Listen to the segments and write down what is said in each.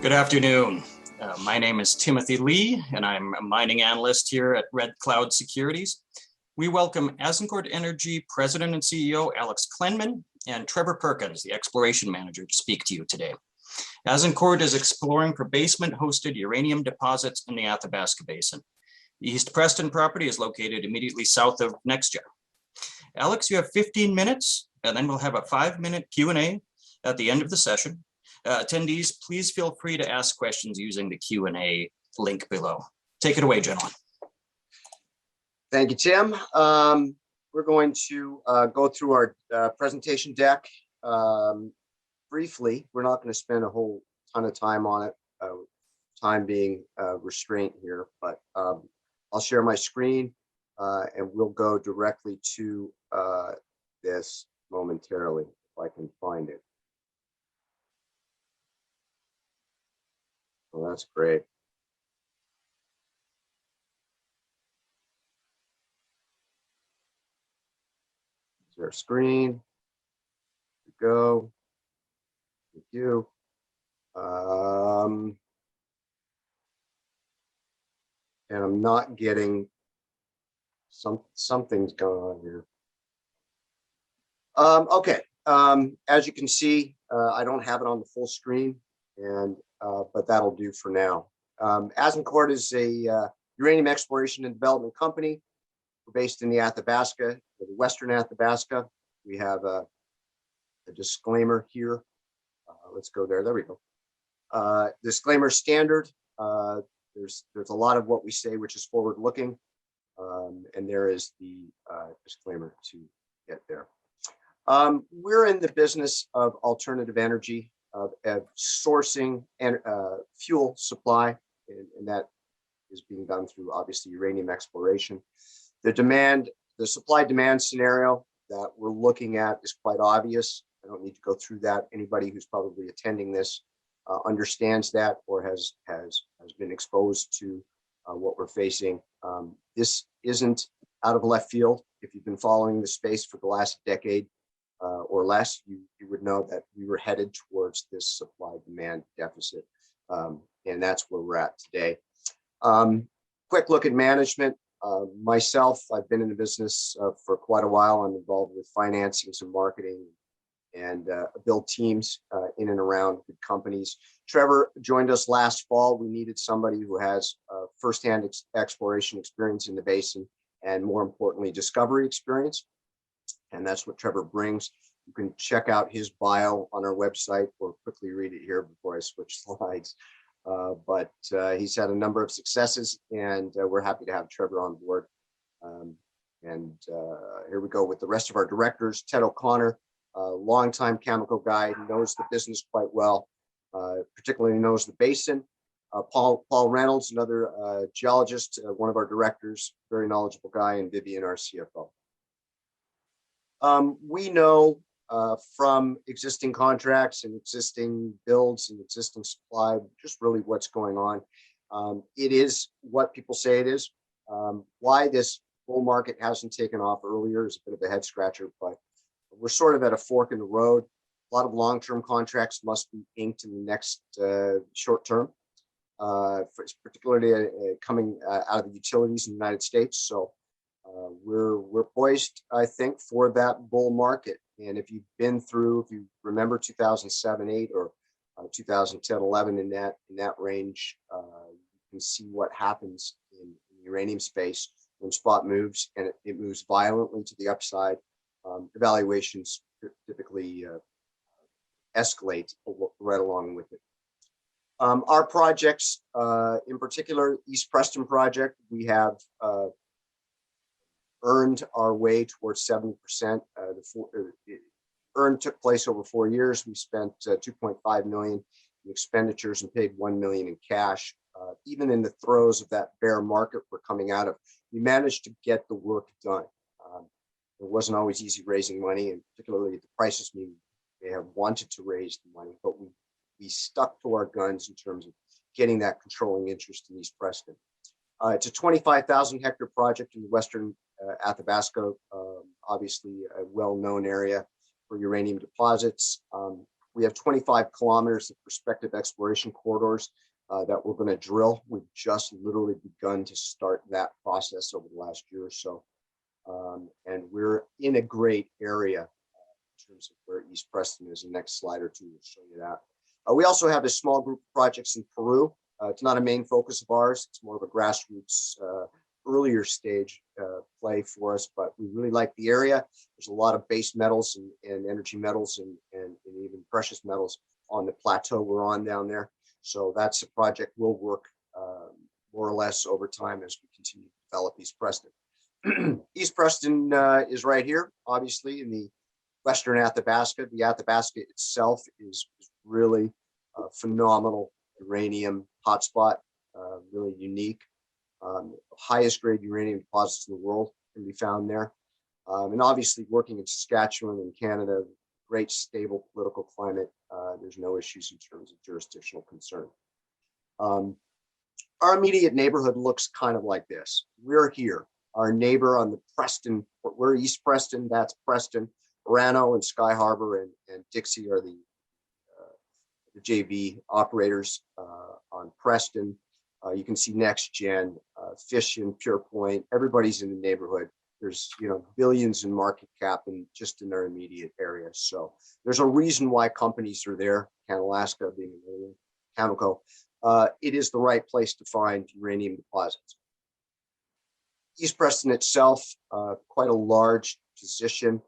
Good afternoon. My name is Timothy Lee, and I'm a mining analyst here at Red Cloud Securities. We welcome Azincourt Energy President and CEO Alex Klenman and Trevor Perkins, the Exploration Manager, to speak to you today. Azincourt is exploring for basement-hosted uranium deposits in the Athabasca Basin. The East Preston property is located immediately south of Nextgen. Alex, you have 15 minutes, and then we'll have a 5-minute Q&A at the end of the session. Attendees, please feel free to ask questions using the Q&A link below. Take it away, gentlemen. Thank you, Tim. We're going to go through our presentation deck briefly. We're not going to spend a whole ton of time on it, time being restraint here, but I'll share my screen and we'll go directly to this momentarily, if I can find it. Well, that's great. There's our screen. Here we go. Thank you. And I'm not getting something's going on here. Okay. As you can see, I don't have it on the full screen, and but that'll do for now. Azincourt is a uranium exploration and development company. We're based in the Athabasca, the Western Athabasca. We have a disclaimer here. Let's go there. There we go. Disclaimer standard. There's a lot of what we say which is forward-looking, and there is the disclaimer to get there. We're in the business of alternative energy, of sourcing and fuel supply, and that is being done through obviously uranium exploration. The supply-demand scenario that we're looking at is quite obvious. I don't need to go through that. Anybody who's probably attending this understands that or has been exposed to what we're facing. This isn't out of left field. If you've been following the space for the last decade or less, you would know that we were headed towards this supply-demand deficit, and that's where we're at today. Quick look at management. Myself, I've been in the business for quite a while. I'm involved with financing, some marketing, and build teams in and around good companies. Trevor joined us last fall. We needed somebody who has firsthand exploration experience in the basin, and more importantly, discovery experience. And that's what Trevor brings. You can check out his bio on our website or quickly read it here before I switch slides. But he's had a number of successes, and we're happy to have Trevor on board. Here we go with the rest of our directors. Ted O'Connor, longtime chemical guy, knows the business quite well, particularly knows the basin. Paul Reynolds, another geologist, one of our directors, very knowledgeable guy, and Vivian, our CFO. We know from existing contracts and existing builds and existing supply, just really what's going on. It is what people say it is. Why this bull market hasn't taken off earlier is a bit of a head scratcher, but we're sort of at a fork in the road. A lot of long-term contracts must be inked in the next short term, particularly coming out of the utilities in the United States. So we're poised, I think, for that bull market. And if you've been through, if you remember 2007-8 or 2010-11 in that range, you can see what happens in the uranium space when spot moves, and it moves violently to the upside. Evaluations typically escalate right along with it. Our projects, in particular, East Preston project, we have earned our way towards 70%. Earn took place over 4 years. We spent $2.5 million in expenditures and paid $1 million in cash. Even in the throes of that bear market we're coming out of, we managed to get the work done. It wasn't always easy raising money, and particularly the prices we may have wanted to raise the money, but we stuck to our guns in terms of getting that controlling interest in East Preston. It's a 25,000 hectare project in the Western Athabasca, obviously a well-known area for uranium deposits. We have 25 kilometers of prospective exploration corridors that we're going to drill. We've just literally begun to start that process over the last year or so. And we're in a great area in terms of where East Preston is. The next slide or two will show you that. We also have a small group of projects in Peru. It's not a main focus of ours. It's more of a grassroots, earlier stage play for us, but we really like the area. There's a lot of base metals and energy metals and even precious metals on the plateau we're on down there. So that's a project we'll work more or less over time as we continue to develop East Preston. East Preston is right here, obviously, in the Western Athabasca. The Athabasca itself is really a phenomenal uranium hotspot, really unique. Highest grade uranium deposits in the world can be found there. And obviously working in Saskatchewan and Canada, great stable political climate. There's no issues in terms of jurisdictional concern. Our immediate neighborhood looks kind of like this. We're here. Our neighbor on the Preston, we're East Preston, that's Preston. Orano and Sky Harbor and Dixie are the JV operators on Preston. You can see Next Gen, Fission, Pure Point, everybody's in the neighborhood. There's, billions in market cap and just in their immediate area. So there's a reason why companies are there. Canalaska being an Cameco. It is the right place to find uranium deposits. East Preston itself, quite a large position.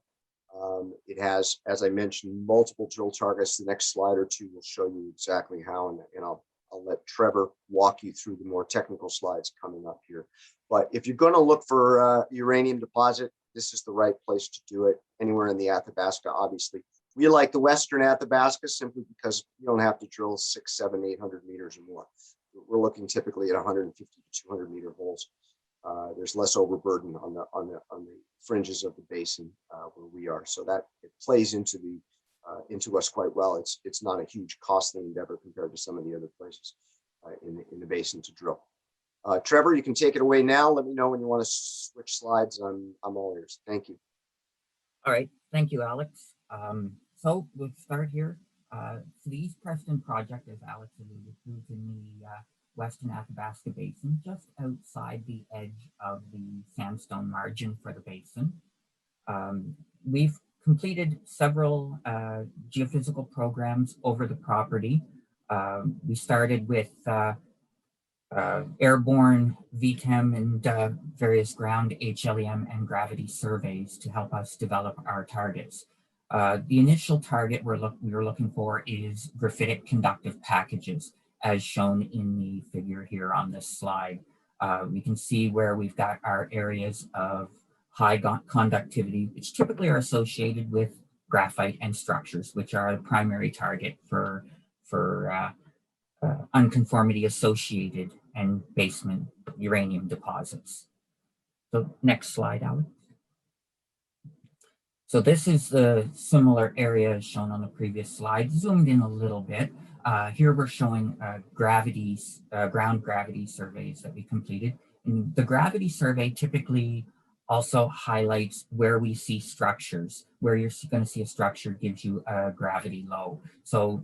It has, as I mentioned, multiple drill targets. The next slide or two will show you exactly how, and I'll let Trevor walk you through the more technical slides coming up here. But if you're going to look for uranium deposit, this is the right place to do it. Anywhere in the Athabasca, obviously. We like the Western Athabasca simply because you don't have to drill 600, 700, 800 meters or more. We're looking typically at 150 to 200 meter holes. There's less overburden on the fringes of the basin where we are, so that it plays into us quite well. It's not a huge costly endeavor compared to some of the other places in the basin to drill. Trevor, you can take it away now. Let me know when you want to switch slides. I'm all ears. Thank you. All right, thank you, Alex. So we'll start here. So the East Preston project, as Alex alluded to, is in the Western Athabasca Basin, just outside the edge of the sandstone margin for the basin. We've completed several geophysical programs over the property. We started with airborne VTEM and various ground HLEM and gravity surveys to help us develop our targets. The initial target we were looking for is graphitic conductive packages, as shown in the figure here on this slide. We can see where we've got our areas of high conductivity, which typically are associated with graphite and structures, which are the primary target for unconformity associated and basement uranium deposits. So next slide, Alex. So this is the similar area shown on the previous slide, zoomed in a little bit. Here we're showing ground gravity surveys that we completed. And the gravity survey typically also highlights where we see structures. Where you're going to see a structure gives you a gravity low. So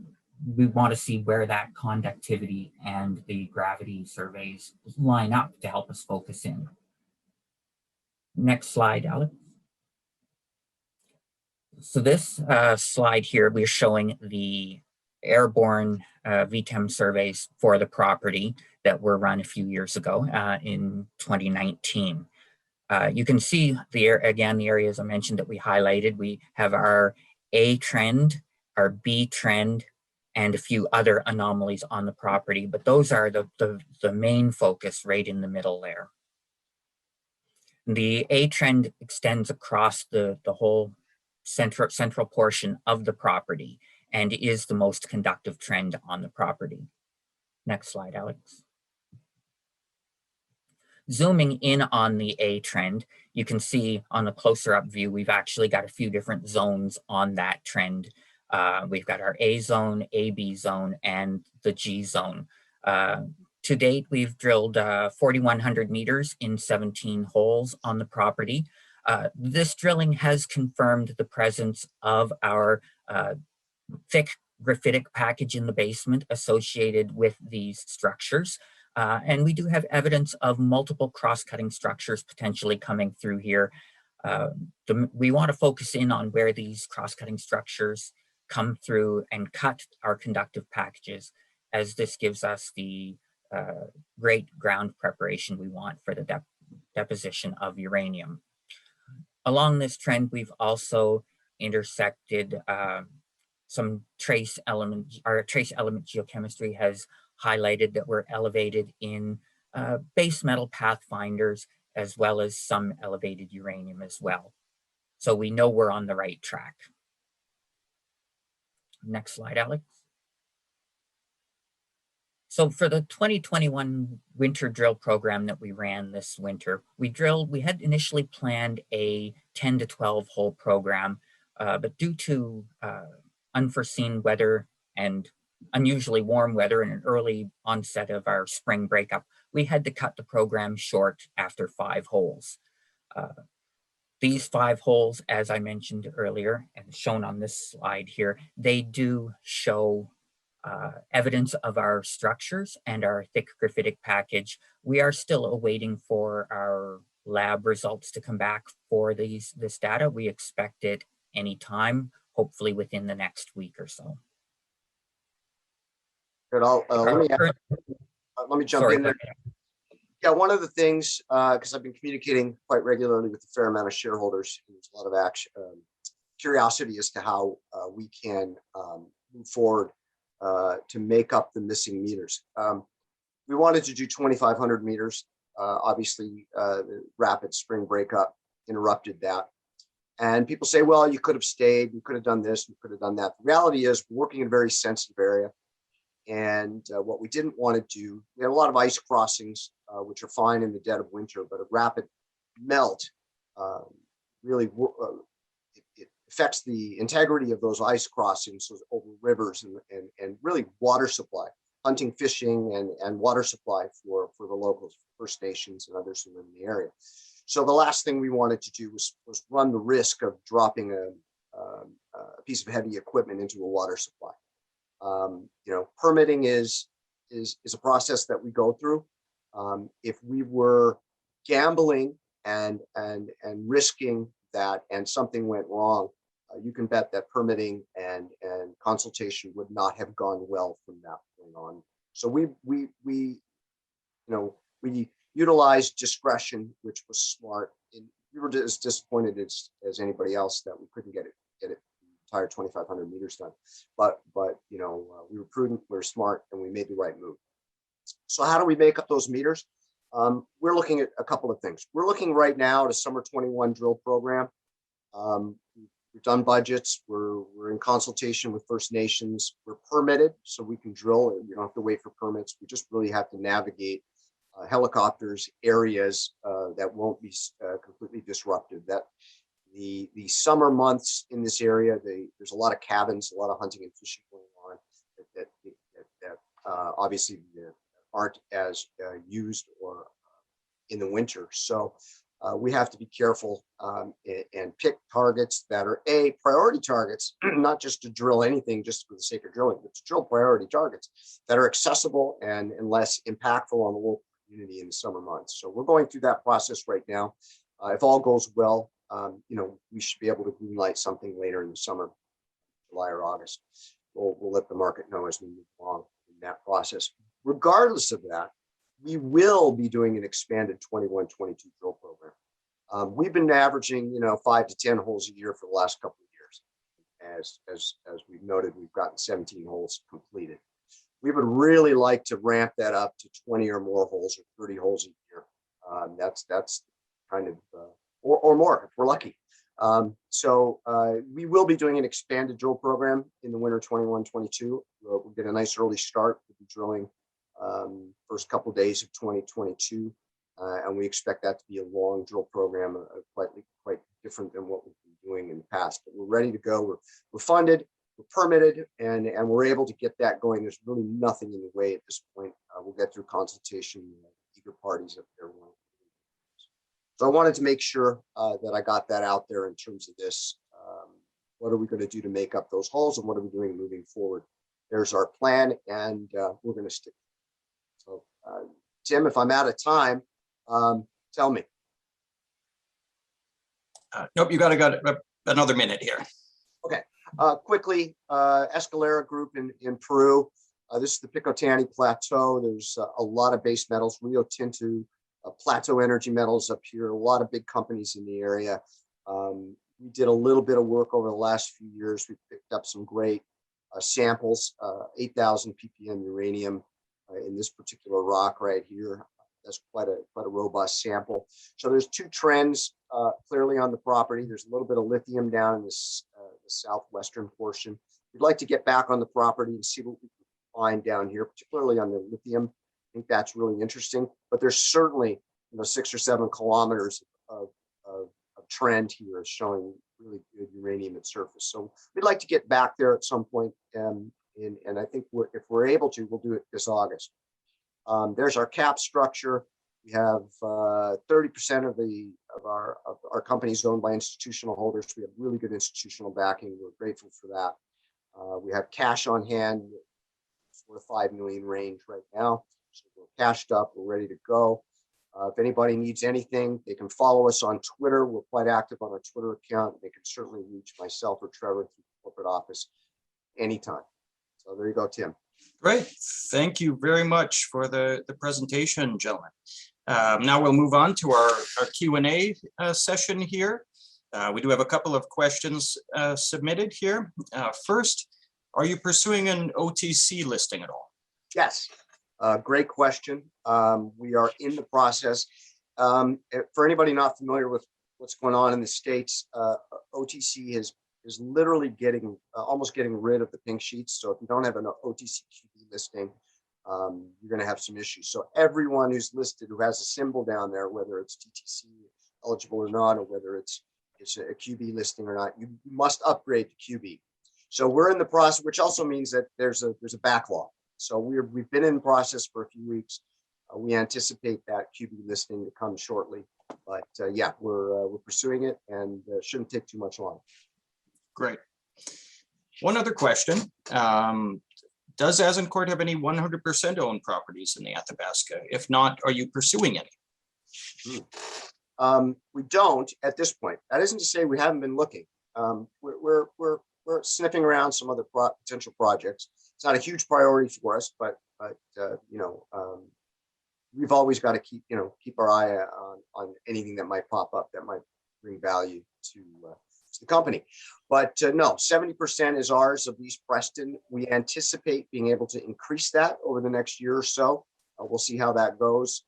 we want to see where that conductivity and the gravity surveys line up to help us focus in. Next slide, Alex. So this slide here, we're showing the airborne VTEM surveys for the property that were run a few years ago in 2019. You can see the areas I mentioned that we highlighted. We have our A trend, our B trend, and a few other anomalies on the property, but those are the main focus right in the middle there. The A trend extends across the whole central portion of the property and is the most conductive trend on the property. Next slide, Alex. Zooming in on the A trend, you can see on the closer up view, we've actually got a few different zones on that trend. We've got our A zone, AB zone, and the G zone. To date, we've drilled 4,100 meters in 17 holes on the property. This drilling has confirmed the presence of our thick graphitic package in the basement associated with these structures. And we do have evidence of multiple cross-cutting structures potentially coming through here. We want to focus in on where these cross-cutting structures come through and cut our conductive packages, as this gives us the great ground preparation we want for the deposition of uranium. Along this trend, we've also intersected some trace element. Our trace element geochemistry has highlighted that we're elevated in base metal pathfinders, as well as some elevated uranium as well. So we know we're on the right track. Next slide, Alex. So for the 2021 winter drill program that we ran this winter, we had initially planned a 10 to 12 hole program, but due to unforeseen weather and unusually warm weather and an early onset of our spring breakup, we had to cut the program short after 5 holes. These 5 holes, as I mentioned earlier, and shown on this slide here, they do show evidence of our structures and our thick graphitic package. We are still awaiting for our lab results to come back for this data. We expect it anytime, hopefully within the next week or so. Good. Let me jump in there. Yeah, one of the things, because I've been communicating quite regularly with a fair amount of shareholders, there's a lot of curiosity as to how we can move forward to make up the missing meters. We wanted to do 2,500 meters. Obviously, the rapid spring breakup interrupted that. And people say, well, you could have stayed, you could have done this, you could have done that. The reality is we're working in a very sensitive area. And what we didn't want to do, we had a lot of ice crossings, which are fine in the dead of winter, but a rapid melt really it affects the integrity of those ice crossings over rivers and really water supply, hunting, fishing, and water supply for the locals, First Nations and others who live in the area. So the last thing we wanted to do was run the risk of dropping a piece of heavy equipment into a water supply. Permitting is a process that we go through. If we were gambling and risking that and something went wrong, you can bet that permitting and consultation would not have gone well from that point on. So we utilized discretion, which was smart. And we were as disappointed as anybody else that we couldn't get it entire 2,500 meters done. But we were prudent, we were smart, and we made the right move. So how do we make up those meters? We're looking at a couple of things. We're looking right now at a summer 21 drill program. We've done budgets. We're in consultation with First Nations. We're permitted, so we can drill. We don't have to wait for permits. We just really have to navigate helicopters, areas that won't be completely disrupted. That the summer months in this area, there's a lot of cabins, a lot of hunting and fishing going on that obviously aren't as used or in the winter. So we have to be careful and pick targets that are priority targets, not just to drill anything just for the sake of drilling, but to drill priority targets that are accessible and less impactful on the local community in the summer months. So we're going through that process right now. If all goes well, we should be able to greenlight something later in the summer, July or August. We'll let the market know as we move along in that process. Regardless of that, we will be doing an expanded 21-22 drill program. We've been averaging, 5 to 10 holes a year for the last couple of years. As we've noted, we've gotten 17 holes completed. We would really like to ramp that up to 20 or more holes or 30 holes a year. That's kind of or more if we're lucky. So we will be doing an expanded drill program in the winter 21-22. We'll get a nice early start. We'll be drilling first couple of days of 2022, and we expect that to be a long drill program, quite different than what we've been doing in the past. But we're ready to go. We're funded, we're permitted, and we're able to get that going. There's really nothing in the way at this point. We'll get through consultation, eager parties if they're willing. So I wanted to make sure that I got that out there in terms of this what are we going to do to make up those holes, and what are we doing moving forward? There's our plan, and we're going to stick. So, Tim, if I'm out of time, tell me. Nope, you got another minute here. Okay. Quickly, Escalera Group in Peru. This is the Picotani Plateau. There's a lot of base metals, Rio Tinto, Plateau Energy Metals up here, a lot of big companies in the area. We did a little bit of work over the last few years. We picked up some great samples, 8,000 ppm uranium in this particular rock right here. That's quite a robust sample. So there's two trends clearly on the property. There's a little bit of lithium down in this the southwestern portion. We'd like to get back on the property and see what we can find down here, particularly on the lithium. I think that's really interesting. But there's certainly 6 or 7 kilometers of trend here showing really good uranium at surface. So we'd like to get back there at some point, and I think if we're able to, we'll do it this August. There's our cap structure. We have 30% of our companies owned by institutional holders. We have really good institutional backing. We're grateful for that. We have cash on hand, sort of 5 million range right now. So we're cashed up. We're ready to go. If anybody needs anything, they can follow us on Twitter. We're quite active on our Twitter account. They can certainly reach myself or Trevor through the corporate office anytime. So there you go, Tim. Great. Thank you very much for the presentation, gentlemen. Now we'll move on to our Q&A session here. We do have a couple of questions submitted here. First, are you pursuing an OTC listing at all? Yes. Great question. We are in the process. For anybody not familiar with what's going on in the States, OTC is literally almost getting rid of the pink sheets. So if you don't have an OTC QB listing, you're going to have some issues. So everyone who's listed who has a symbol down there, whether it's DTC eligible or not, or whether it's a QB listing or not, you must upgrade to QB. So we're in the process, which also means that there's a backlog. So we've been in process for a few weeks. We anticipate that QB listing to come shortly, but yeah, we're pursuing it, and shouldn't take too much longer. Great. One other question. Does Azincourt have any 100% owned properties in the Athabasca? If not, are you pursuing any? We don't at this point. That isn't to say we haven't been looking. We're sniffing around some other potential projects. It's not a huge priority for us, but we've always got to keep our eye on anything that might pop up that might bring value to the company. But no, 70% is ours of East Preston. We anticipate being able to increase that over the next year or so. We'll see how that goes.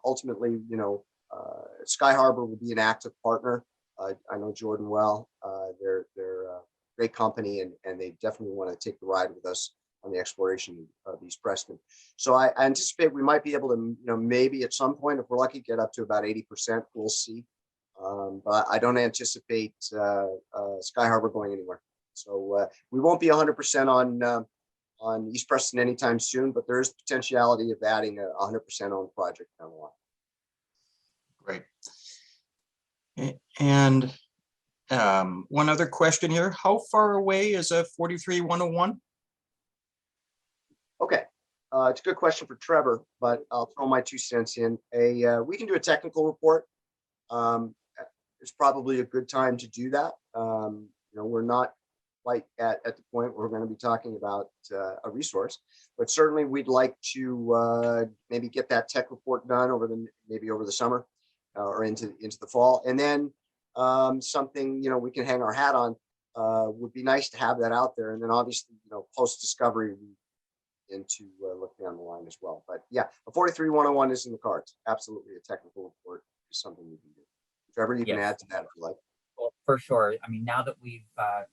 Ultimately, Sky Harbor will be an active partner. I know Jordan well. They're a great company, and they definitely want to take the ride with us on the exploration of East Preston. So I anticipate we might be able to, maybe at some point, if we're lucky, get up to about 80%. We'll see. But I don't anticipate Sky Harbor going anywhere. So we won't be 100% on East Preston anytime soon, but there is potentiality of adding a 100% owned project down the line. Great. And one other question here. How far away is a 43-101? Okay. It's a good question for Trevor, but I'll throw my 2 cents in. We can do a technical report. It's probably a good time to do that. We're not quite at the point where we're going to be talking about a resource, but certainly we'd like to maybe get that tech report done maybe over the summer or into the fall, and then something we can hang our hat on. Would be nice to have that out there, and then obviously post discovery into look down the line as well. But yeah, a 43-101 is in the cards. Absolutely, a technical report is something we can do. Trevor, you can add to that if you like. Well, for sure. I mean, now that we've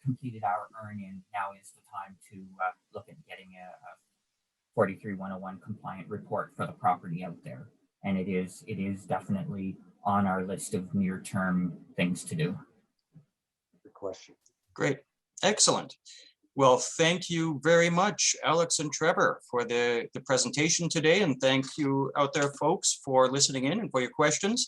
completed our earn-in, now is the time to look at getting a 43-101 compliant report for the property out there. And it is definitely on our list of near-term things to do. Good question. Great. Excellent. Well, thank you very much, Alex and Trevor, for the presentation today. And thank you out there, folks, for listening in and for your questions.